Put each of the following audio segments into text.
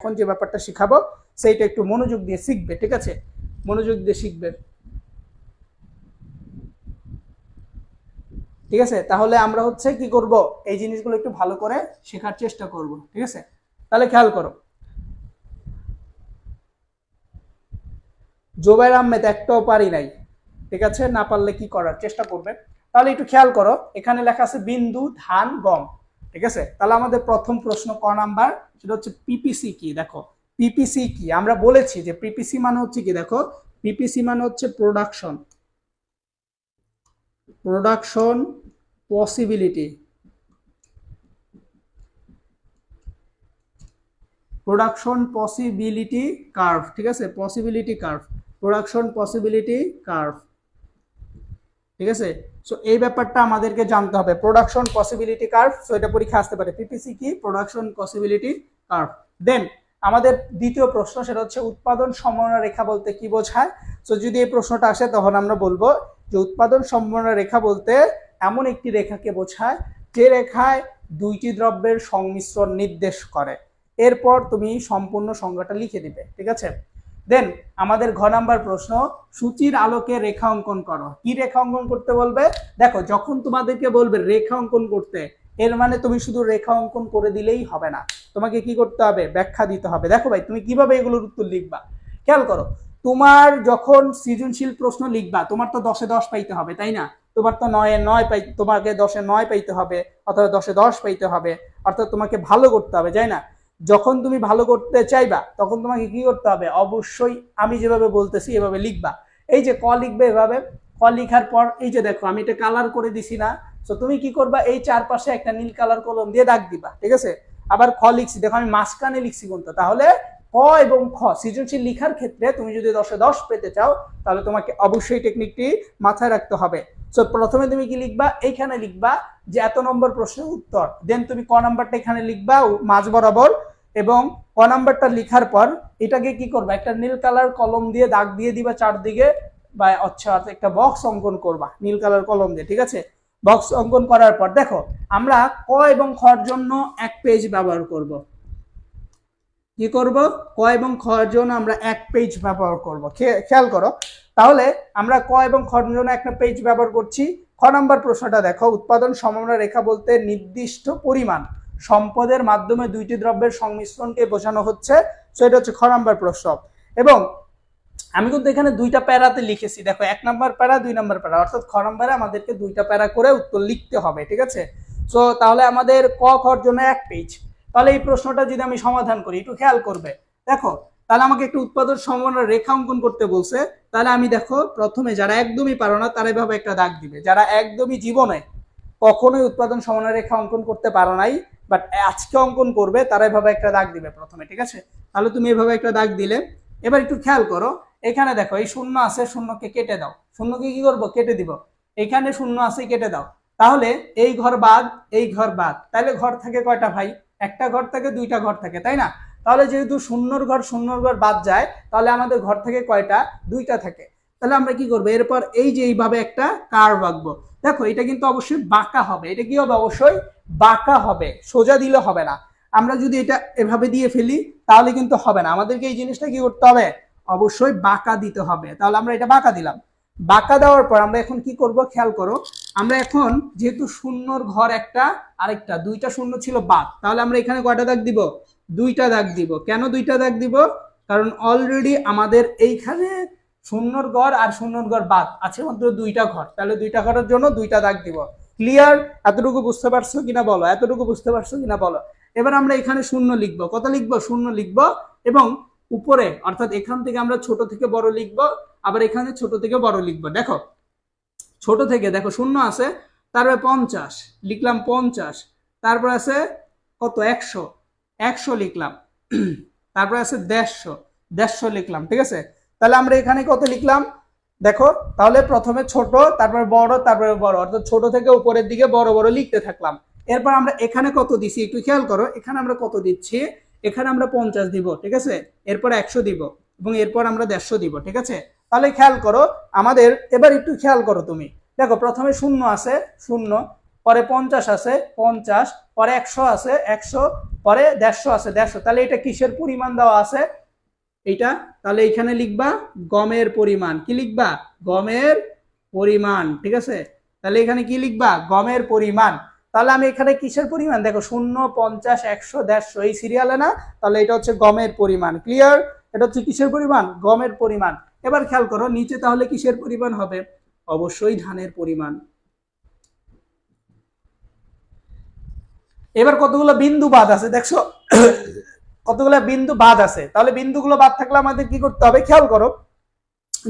এখন যে ব্যাপারটা শিখাবো সেইটা একটু মনোযোগ দিয়ে শিখবে, ঠিক আছে? মনোযোগ দিয়ে শিখবে, ঠিক আছে? তাহলে আমরা হচ্ছে কি করব, এই জিনিসগুলো একটু ভালো করে শেখার চেষ্টা করব, ঠিক আছে? তাহলে খেয়াল করো, জোবাইর আহমেদ একটাও পারি নাই, ঠিক আছে? না পারলে কি করার চেষ্টা করবে। তাহলে একটু খেয়াল করো, এখানে লেখা আছে বিন্দু, ধান, গম, ঠিক আছে? তাহলে আমাদের প্রথম প্রশ্ন ক নাম্বার, সেটা হচ্ছে পিপিসি কি। দেখো পিপিসি কি, আমরা বলেছি যে পিপিসি মানে হচ্ছে কি, দেখো পিপিসি মানে হচ্ছে production possibility, production possibility curve, ঠিক আছে? Possibility curve, production possibility curve, ঠিক আছে? সো এই ব্যাপারটা আমাদেরকে জানতে হবে, প্রোডাকশন পসিবিলিটি কার্ভ। সো এটা পরীক্ষা আসতে পারে, পিপিসি কি, প্রোডাকশন পসিবিলিটি কার্ভ। দেন আমাদের দ্বিতীয় প্রশ্ন, সেটা হচ্ছে উৎপাদন সম্ভাবনা রেখা বলতে কি বোঝায়। সো যদি এই প্রশ্নটা আসে তখন আমরা বলবো যে উৎপাদন সম্ভাবনা রেখা বলতে এমন একটি রেখাকে বোঝায় যে রেখায় দুইটি দ্রব্যের সংমিশ্রণ নির্দেশ করে। এরপর তুমি সম্পূর্ণ সংজ্ঞাটা লিখে দিবে, ঠিক আছে? দেন আমাদের ঘ নাম্বার প্রশ্ন, সূচির আলোকে রেখা অঙ্কন করো। কি রেখা অঙ্কন করতে বলবে? দেখো যখন তোমাদেরকে বলবে রেখা অঙ্কন করতে, এর মানে তুমি শুধু রেখা অঙ্কন করে দিলেই হবে না, তোমাকে কি করতে হবে, ব্যাখ্যা দিতে হবে। দেখো ভাই তুমি কিভাবে এগুলোর উত্তর লিখবা, খেয়াল করো। তোমার যখন সৃজনশীল প্রশ্ন লিখবা, তোমার তো 10-এ 10 পাইতে হবে, তাই না? তোমার তো 9-এ 9 পাই, তোমাকে 10-এ 9 পাইতে হবে, অথবা 10-এ 10 পাইতে হবে, অর্থাৎ তোমাকে ভালো করতে হবে, তাই না? যখন তুমি ভালো করতে চাইবা তখন তোমাকে কি করতে হবে, অবশ্যই আমি যেভাবে বলতেছি এভাবে লিখবা। এই যে ক লিখবে এভাবে, ক লিখার পর এই যে দেখো আমি এটা কালার করে দিছি না, তো তুমি কি করবা, এই চারপাশে একটা নীল কালার কলম দিয়ে দাগ দিবা, ঠিক আছে? আবার খ লিখছি, দেখো আমি মাঝখানে লিখছি কোনটা, তাহলে ক এবং খ সৃজনশীল লিখার ক্ষেত্রে তুমি যদি 10-এ 10 পেতে চাও তাহলে তোমাকে অবশ্যই টেকনিকটি মাথায় রাখতে হবে। সো প্রথমে তুমি কি লিখবা, এইখানে লিখবা যে এত নম্বর প্রশ্নের উত্তর, দেন তুমি ক নাম্বারটা এখানে লিখবা মাঝ বরাবর, এবং ক নাম্বারটা লিখার পর এটাকে কি করবা, একটা নীল কালার কলম দিয়ে দাগ দিয়ে দিবা চারদিকে, বা আচ্ছা একটা বক্স অঙ্কন করবা নীল কালার কলম দিয়ে, ঠিক আছে? বক্স অঙ্কন করার পর দেখো আমরা ক এবং খর জন্য এক পেজ ব্যবহার করব। কি করব, ক এবং খর জন্য আমরা এক পেজ ব্যবহার করব, খেয়াল করো। তাহলে আমরা ক এবং খর জন্য একটা পেজ ব্যবহার করছি। খ নাম্বার প্রশ্নটা দেখো, উৎপাদন সম্ভাবনা রেখা বলতে নির্দিষ্ট পরিমাণ সম্পদের মাধ্যমে দুইটি দ্রব্যের সংমিশ্রণকে বোঝানো হচ্ছে। সো এটা হচ্ছে খ নাম্বার প্রশ্ন। এবং আমি কিন্তু এখানে দুইটা প্যারাতে লিখেছি, দেখো 1 নাম্বার প্যারা 2 নাম্বার প্যারা, অর্থাৎ খ নাম্বারে আমাদেরকে দুইটা প্যারা করে উত্তর লিখতে হবে, ঠিক আছে? সো তাহলে আমাদের ক খর জন্য এক পেজ। তাহলে এই প্রশ্নটা যদি আমি সমাধান করি, একটু খেয়াল করবে, দেখো তাহলে আমাকে একটু উৎপাদন সম্ভাবনা রেখা অঙ্কন করতে বলছে। তাহলে আমি দেখো প্রথমে যারা একদমই পারো না তারা এভাবে একটা দাগ দিবে, যারা একদমই জীবনে কখনোই উৎপাদন সম্ভাবনা রেখা অঙ্কন করতে পারো নাই বাট আজকে অঙ্কন করবে, তারা এভাবে একটা দাগ দিবে প্রথমে, ঠিক আছে? তাহলে তুমি এভাবে একটা দাগ দিলে। এবার একটু খেয়াল করো, এখানে দেখো এই শূন্য আছে, শূন্যকে কেটে দাও, শূন্যকে কি করবো, কেটে দিব। এখানে শূন্য আছে, কেটে দাও। তাহলে এই ঘর বাদ, এই ঘর বাদ, তাহলে ঘর থাকে কয়টা ভাই, একটা ঘর থাকে, দুইটা ঘর থাকে, তাই না? তাহলে যেহেতু শূন্যর ঘর বাদ যায়, তাহলে আমাদের ঘর থেকে কয়টা, দুইটা থাকে। তাহলে আমরা কি করবো, এরপর এই যে এইভাবে একটা কার্ভ আঁকবো। দেখো এটা কিন্তু অবশ্যই বাঁকা হবে, এটা কি হবে, অবশ্যই বাঁকা হবে, সোজা দিলে হবে না। আমরা যদি এটা এভাবে দিয়ে ফেলি তাহলে কিন্তু হবে না, আমাদেরকে এই জিনিসটা কি করতে হবে, অবশ্যই বাঁকা দিতে হবে। তাহলে আমরা এটা বাঁকা দিলাম। বাঁকা দেওয়ার পর আমরা এখন কি করব, খেয়াল করো, আমরা এখন যেহেতু শূন্যর ঘর একটা আরেকটা, দুইটা শূন্য ছিল বাদ, তাহলে আমরা এখানে কয়টা দাগ দিব, দুইটা দাগ দিব। কেন দুইটা দাগ দিব, কারণ অলরেডি আমাদের এইখানে শূন্যর ঘর আর শূন্যর ঘর বাদ আছে মাত্র দুইটা ঘর, তাহলে দুইটা ঘরের জন্য দুইটা দাগ দিব। ক্লিয়ার? এতটুকু বুঝতে পারছো কিনা বলো, এতটুকু বুঝতে পারছো কিনা বলো। এবার আমরা এখানে শূন্য লিখবো, কত লিখবো, শূন্য লিখবো, এবং উপরে অর্থাৎ এখান থেকে আমরা ছোট থেকে বড় লিখবো, আবার এখানে ছোট থেকে বড় লিখবো। দেখো ছোট থেকে দেখো শূন্য আছে, তারপরে 50 লিখলাম, 50, তারপর আছে কত, 100, 100 লিখলাম, তারপরে আছে 150, 150 লিখলাম, ঠিক আছে? তাহলে আমরা এখানে কত লিখলাম, দেখো তাহলে প্রথমে ছোট, তারপরে বড়, তারপরে বড়, অর্থাৎ ছোট থেকে উপরের দিকে বড় বড় লিখতে থাকলাম। এরপর আমরা এখানে কত দিছি, একটু খেয়াল করো, এখানে আমরা কত দিচ্ছি, এখানে আমরা 50 দিব, ঠিক আছে? এরপর 100 দিব, এবং এরপর আমরা 150 দিব, ঠিক আছে? তাহলে খেয়াল করো আমাদের, এবার একটু খেয়াল করো তুমি, দেখো প্রথমে শূন্য আছে, শূন্য, ক পরে 50 আছে 50, পরে 100 আছে 100, পরে 150 আছে 150। তাহলে এটা কিসের পরিমাণ দেওয়া আছে এইটা? তাহলে এখানে লিখবা গমের পরিমাণ। কি লিখবা? গমের পরিমাণ। ঠিক আছে, তাহলে এখানে কি লিখবা? গমের পরিমাণ। তাহলে আমি এখানে কিসের পরিমাণ দেখো 0, 50, 100, 150 এই সিরিয়ালে না, তাহলে এটা হচ্ছে গমের পরিমাণ। ক্লিয়ার? এটা হচ্ছে কিসের পরিমাণ? গমের পরিমাণ। এবার খেয়াল করো নিচে তাহলে কিসের পরিমাণ হবে? অবশ্যই ধানের পরিমাণ। এবার কতগুলো বিন্দু বাদ আছে দেখছো? কতগুলো বিন্দু বাদ আছে। তাহলে বিন্দুগুলো বাদ থাকলে আমাদের কি করতে হবে? খেয়াল করো,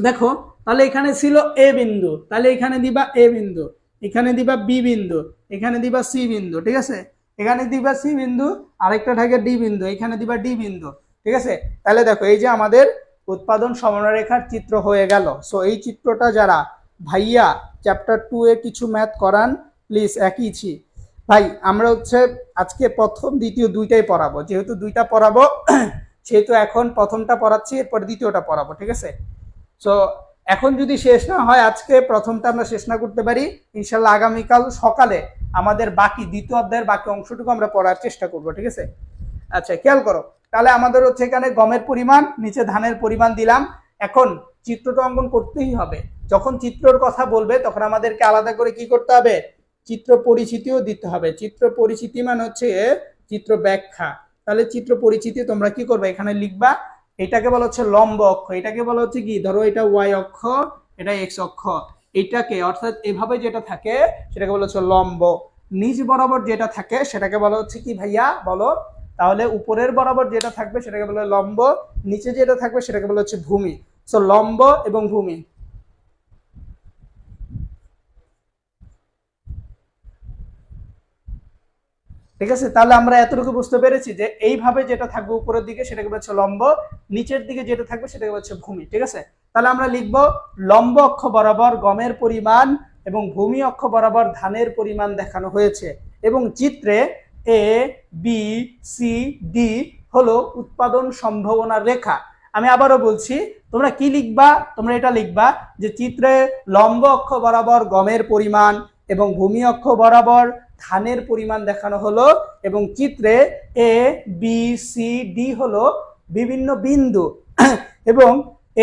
দেখো তাহলে এখানে ছিল এ বিন্দু, তাহলে এখানে দিবা এ বিন্দু, এখানে দিবা বি বিন্দু, এখানে দিবা সি বিন্দু। ঠিক আছে, এখানে দিবা সি বিন্দু, আরেকটা থাকে ডি বিন্দু, এখানে দিবা ডি বিন্দু। ঠিক আছে, তাহলে দেখো এই যে আমাদের উৎপাদন সমানরেখার চিত্র হয়ে গেল। সো এই চিত্রটা যারা ভাইয়া চ্যাপ্টার 2 এ কিছু ম্যাথ করান প্লিজ একইছি ভাই, আমরা হচ্ছে আজকে প্রথম দ্বিতীয় দুইটাই পড়াবো, যেহেতু দুইটা পড়াবো সেহেতু এখন প্রথমটা পড়াচ্ছি, এরপর দ্বিতীয়টা পড়াবো। ঠিক আছে, সো এখন যদি শেষ না হয় আজকে প্রথমটা আমরা শেষ না করতে পারি, ইনশাল্লাহ আগামীকাল সকালে আমাদের বাকি দ্বিতীয় অধ্যায়ের বাকি অংশটুকু আমরা পড়ার চেষ্টা করব। ঠিক আছে, আচ্ছা খেয়াল করো, তাহলে আমাদের হচ্ছে এখানে গমের পরিমাণ, নিচে ধানের পরিমাণ দিলাম। এখন চিত্রটা অঙ্কন করতেই হবে। যখন চিত্রর কথা বলবে তখন আমাদেরকে আলাদা করে কি করতে হবে? চিত্র পরিচিতিও দিতে হবে। চিত্র পরিচিতি মানে হচ্ছে চিত্র ব্যাখ্যা। তাহলে চিত্র পরিচিতি তোমরা কি করবে? এখানে লিখবা এটাকে বলা হচ্ছে লম্ব অক্ষ, এটাকে বলা হচ্ছে কি, ধরো এটা ওয়াই অক্ষ, এটা এক্স অক্ষ, এটাকে অর্থাৎ এভাবে যেটা থাকে সেটাকে বলা হচ্ছে লম্ব। নিচ বরাবর যেটা থাকে সেটাকে বলা হচ্ছে কি ভাইয়া বলো? তাহলে উপরের বরাবর যেটা থাকবে সেটাকে বলা হয় লম্ব, নিচে যেটা থাকবে সেটাকে বলা হচ্ছে ভূমি। সো লম্ব এবং ভূমি। ঠিক আছে, তাহলে আমরা এতটুকু বুঝতে পেরেছি যে এইভাবে যেটা থাকবে উপরের দিকে সেটাকে বলছে লম্ব, নিচের দিকে যেটা থাকবে সেটাকে বলছে ভূমি। ঠিক আছে, তাহলে আমরা লিখব লম্ব অক্ষ বরাবর গমের পরিমাণ এবং ভূমি অক্ষ বরাবর ধানের পরিমাণ দেখানো হয়েছে, এবং চিত্রে এ বি সি ডি হলো উৎপাদন সম্ভাবনার রেখা। আমি আবারও বলছি, তোমরা কি লিখবা? তোমরা এটা লিখবা যে চিত্রে লম্ব অক্ষ বরাবর গমের পরিমাণ এবং ভূমি অক্ষ বরাবর ধানের পরিমাণ দেখানো হলো, এবং চিত্রে এ বি সি ডি হলো বিভিন্ন বিন্দু এবং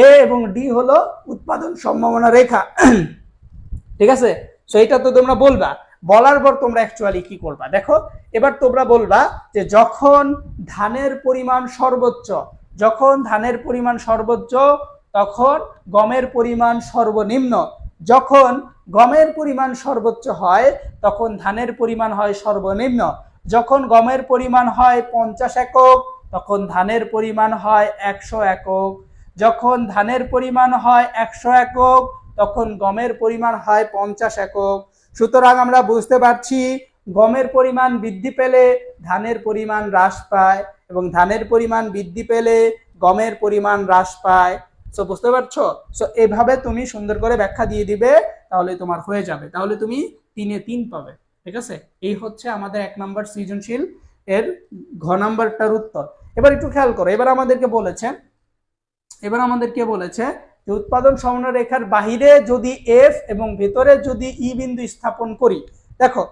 এ এবং ডি হলো উৎপাদন সম্ভাবনা রেখা। ঠিক আছে, সো এটা তো তোমরা বলবা, বলার পর তোমরা অ্যাকচুয়ালি কি করবা দেখো। এবার তোমরা বলবা যে যখন ধানের পরিমাণ সর্বোচ্চ, যখন ধানের পরিমাণ সর্বোচ্চ তখন গমের পরিমাণ সর্বনিম্ন, যখন গমের পরিমাণ সর্বোচ্চ হয় তখন ধানের পরিমাণ হয় সর্বনিম্ন, যখন গমের পরিমাণ হয় 50 একক তখন ধানের পরিমাণ হয় 100 একক, যখন ধানের পরিমাণ হয় 100 একক তখন গমের পরিমাণ হয় 50 একক। সুতরাং আমরা বুঝতে পারছি গমের পরিমাণ বৃদ্ধি পেলে ধানের পরিমাণ হ্রাস পায় এবং ধানের পরিমাণ বৃদ্ধি পেলে গমের পরিমাণ হ্রাস পায়। সো বুঝতে পারছো? সো এভাবে তুমি সুন্দর করে ব্যাখ্যা দিয়ে দিবে, তাহলে তোমার হয়ে যাবে, তাহলে তুমি 3-এ 3 পাবে। ঠিক আছে, এই হচ্ছে আমাদের 1 নম্বর সৃজনশীল এর ঘ নাম্বারটার উত্তর। এবার একটু খেয়াল করো, এবার আমাদেরকে বলেছে যে উৎপাদন সমানরেখার বাহিরে যদি এফ এবং ভেতরে যদি ই বিন্দু স্থাপন করি। দেখো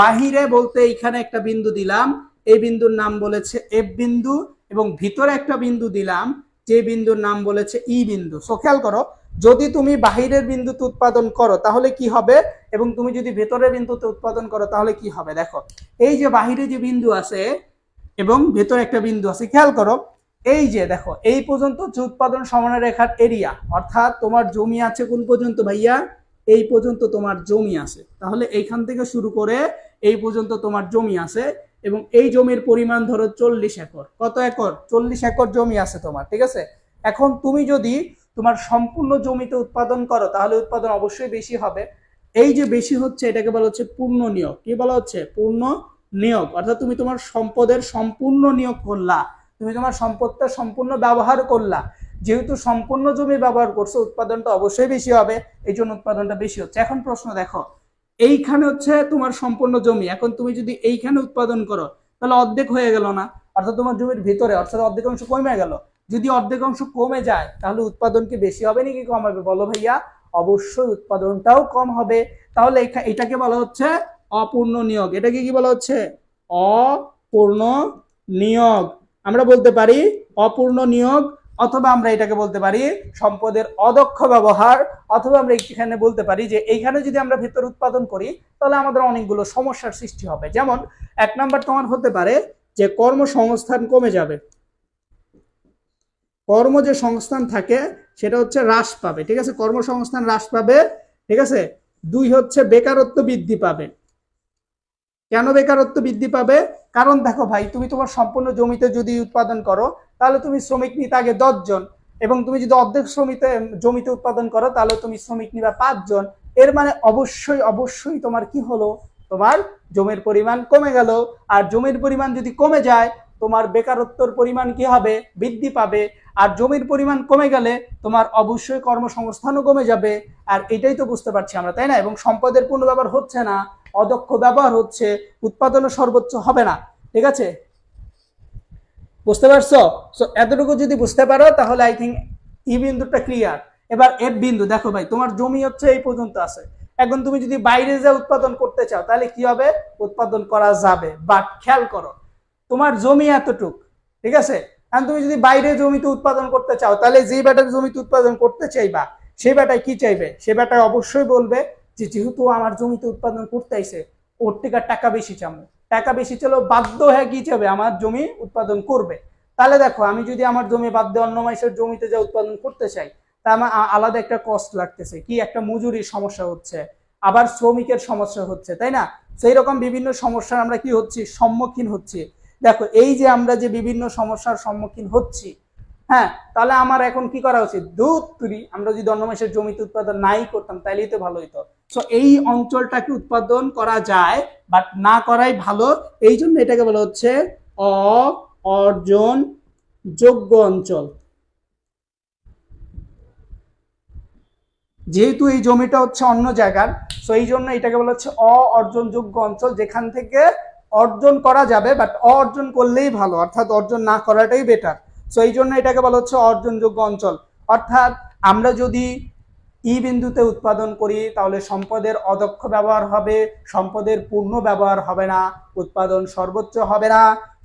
বাহিরে বলতে এখানে একটা বিন্দু দিলাম, এই বিন্দুর নাম বলেছে এফ বিন্দু, এবং ভিতরে একটা বিন্দু দিলাম যে বিন্দুর নাম বলেছে ই বিন্দু। সো খেয়াল করো, যদি তুমি বাহিরের বিন্দুতে উৎপাদন করো তাহলে কি হবে, এবং তুমি যদি ভেতরের বিন্দুতে উৎপাদন করো তাহলে কি হবে। দেখো এই যে বাহিরে যে বিন্দু আছে এবং ভেতরে একটা বিন্দু আছে, খেয়াল করো এই যে দেখো এই পর্যন্ত হচ্ছে উৎপাদন সমানরেখার এরিয়া, অর্থাৎ তোমার জমি আছে কোন পর্যন্ত ভাইয়া? এই পর্যন্ত তোমার জমি আছে। তাহলে এইখান থেকে শুরু করে এই পর্যন্ত তোমার জমি আছে, এবং এই জমির পরিমাণ ধরো 40 একর। কত একর? 40 একর জমি আছে তোমার। ঠিক আছে, এখন তুমি যদি তোমার সম্পূর্ণ জমিতে উৎপাদন করো তাহলে উৎপাদন অবশ্যই বেশি হবে। এই যে বেশি হচ্ছে এটাকে বলা হচ্ছে পূর্ণ নিয়োগ। কি বলা হচ্ছে? পূর্ণ নিয়োগ, অর্থাৎ তুমি তোমার সম্পদের সম্পূর্ণ নিয়োগ করলা, তুমি তোমার সম্পদটা সম্পূর্ণ ব্যবহার করলা। যেহেতু সম্পূর্ণ জমি ব্যবহার করছো উৎপাদনটা অবশ্যই বেশি হবে, এই জন্য উৎপাদনটা বেশি হচ্ছে। এখন প্রশ্ন দেখো, এইখানে হচ্ছে তোমার সম্পূর্ণ জমি, এখন তুমি যদি এইখানে উৎপাদন করো তাহলে অর্ধেক হয়ে গেল না, অর্থাৎ তোমার জমির ভিতরে অর্থাৎ অর্ধেক অংশ কমে গেল। যদি অর্ধেক অংশ কমে যায় তাহলে উৎপাদন কি বেশি হবে নাকি কম হবে? বলো ভাইয়া। অবশ্যই উৎপাদনটাও কম হবে। তাহলে এটাকে বলা হচ্ছে অপূর্ণ নিয়োগ। এটাকে কি বলা হচ্ছে? অপূর্ণ নিয়োগ। আমরা বলতে পারি অপূর্ণ নিয়োগ, অথবা আমরা এটাকে বলতে পারি সম্পদের অদক্ষ ব্যবহার, অথবা আমরা এখানে বলতে পারি যে এইখানে যদি আমরা ভেতর উৎপাদন করি তাহলে আমাদের অনেকগুলো সমস্যার সৃষ্টি হবে। যেমন 1 নাম্বার তোমার হতে পারে যে কর্মসংস্থান কমে যাবে, কর্ম যে সংস্থান থাকে সেটা হচ্ছে হ্রাস পাবে, ঠিক আছে, কর্মসংস্থান হ্রাস পাবে, ঠিক আছে। 2 হচ্ছে বেকারত্ব বৃদ্ধি পাবে। কেন বেকারত্ব বৃদ্ধি পাবে? কারণ দেখো ভাই, তুমি তোমার সম্পূর্ণ জমিতে যদি উৎপাদন করো তাহলে তুমি শ্রমিক নিতে আগে 10 জন, এবং তুমি যদি অর্ধেক জমিতে উৎপাদন করো তাহলে তুমি শ্রমিক নিবা 5 জন। এর মানে অবশ্যই তোমার কি হলো, তোমার জমির পরিমাণ কমে গেল। আর জমির পরিমাণ যদি কমে যায় তোমার বেকারত্বের পরিমাণ কি হবে? বৃদ্ধি পাবে। আর জমির পরিমাণ কমে গেলে তোমার অবশ্যই কর্মসংস্থানও কমে যাবে। আর এটাই তো বুঝতে পারছি আমরা, তাই না? এবং সম্পদের পূর্ণ ব্যবহার হচ্ছে না, অদক্ষ ব্যবহার হচ্ছে, উৎপাদনও সর্বোচ্চ হবে না, ঠিক আছে? বুঝতে পারছো? সো এতটুকু যদি বুঝতে পারো তাহলে আই থিঙ্ক ই বিন্দুটা ক্লিয়ার। এবার এফ বিন্দু দেখো ভাই, তোমার জমি হচ্ছে এই পর্যন্ত আছে, এখন তুমি যদি বাইরে যা উৎপাদন করতে চাও তাহলে কি হবে? উৎপাদন করা যাবে, বাট খেয়াল করো তোমার জমি এতটুক, ঠিক আছে, আর তুমি যদি বাইরে জমিতে উৎপাদন করতে চাও তাহলে যে বেটার জমিতে উৎপাদন করতে চাইবা সেই বেটায় কি চাইবে? সে বেটায় অবশ্যই বলবে যে যেহেতু আমার জমিতে উৎপাদন করতে আইছে ওর থেকে টাকা বেশি চামো, টাকা বেশি চাইলেও বাধ্য হয়ে কি চাবে? আমার জমি উৎপাদন করবে। তাহলে দেখো আমি যদি আমার জমি বাদ দিয়ে অন্য মাইসের জমিতে যা উৎপাদন করতে চাই তা আমার আলাদা একটা কস্ট লাগতেছে, কি একটা মজুরির সমস্যা হচ্ছে, আবার শ্রমিকের সমস্যা হচ্ছে, তাই না? সেই রকম বিভিন্ন সমস্যার আমরা কি হচ্ছি? সম্মুখীন হচ্ছি। দেখো এই যে আমরা যে বিভিন্ন সমস্যার সম্মুখীন হচ্ছি, হ্যাঁ, তাহলে আমার এখন কি করা উচিত? আমরা যদি অন্য মাসের জমিতে উৎপাদন নাই করতাম তাহলেই তো ভালো হইতো। সো এই অঞ্চলটাকে উৎপাদন করা যায় বাট না করাই ভালো, এই জন্য এটাকে বলা হচ্ছে অর্জন যোগ্য অঞ্চল। যেহেতু এই জমিটা হচ্ছে অন্য জায়গার, সো এই জন্য এটাকে বলা হচ্ছে অর্জনযোগ্য অঞ্চল, যেখান থেকে অর্জন করা যাবে বাট অর্জন করলেই ভালো, অর্থাৎ অর্জন না করাটাই বেটার। সো এই জন্য এটাকে বলা হচ্ছে অর্জনযোগ্য অঞ্চল। অর্থাৎ আমরা যদি ই বিন্দুতে উৎপাদন করি তাহলে সম্পদের অদক্ষ ব্যবহার হবে, সম্পদের পূর্ণ ব্যবহার হবে না, উৎপাদন সর্বোচ্চ হবে না,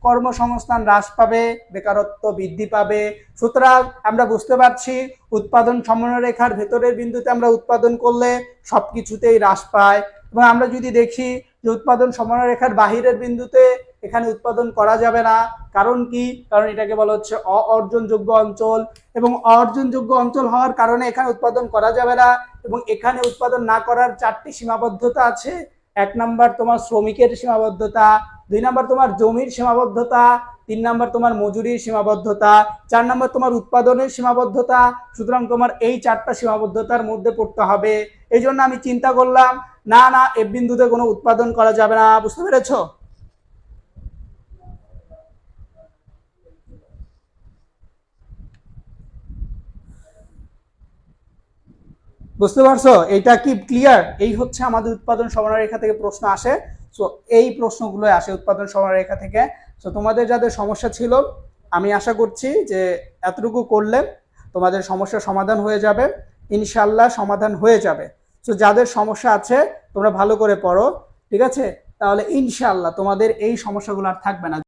কর্মসংস্থান হ্রাস পাবে, বেকারত্ব বৃদ্ধি পাবে। সুতরাং আমরা বুঝতে পারছি উৎপাদন সমন্বয়রেখার ভেতরের বিন্দুতে আমরা উৎপাদন করলে সবকিছুতেই হ্রাস পায়, এবং আমরা যদি দেখি যে উৎপাদন সমন্বয়রেখার বাহিরের বিন্দুতে এখানে উৎপাদন করা যাবে না। কারণ কি? কারণ এটাকে বলা হচ্ছে অর্জনযোগ্য অঞ্চল, এবং অর্জনযোগ্য অঞ্চল হওয়ার কারণে এখানে উৎপাদন করা যাবে না, এবং এখানে উৎপাদন না করার 4টি সীমাবদ্ধতা আছে। 1 নাম্বার তোমার শ্রমিকের সীমাবদ্ধতা, 2 নাম্বার তোমার জমির সীমাবদ্ধতা, 3 নাম্বার তোমার মজুরির সীমাবদ্ধতা, 4 নাম্বার তোমার উৎপাদনের সীমাবদ্ধতা। সুতরাং তোমার এই 4টা সীমাবদ্ধতার মধ্যে পড়তে হবে। এই জন্য আমি চিন্তা করলাম না এফ বিন্দুতে কোনো উৎপাদন করা যাবে না। বুঝতে পেরেছো? বুঝতে পারছো? এটা কি ক্লিয়ার? এই হচ্ছে আমাদের উৎপাদন সমন্বয়রেখা থেকে প্রশ্ন আসে। সো এই প্রশ্নগুলো আসে উৎপাদন সমন্বয়রেখা থেকে। সো তোমাদের যাদের সমস্যা ছিল আমি আশা করছি যে এতটুকু করলে তোমাদের সমস্যার সমাধান হয়ে যাবে, ইনশাল্লাহ সমাধান হয়ে যাবে। সো যাদের সমস্যা আছে তোমরা ভালো করে পড়ো, ঠিক আছে? তাহলে ইনশাল্লাহ তোমাদের এই সমস্যাগুলো আর থাকবে না।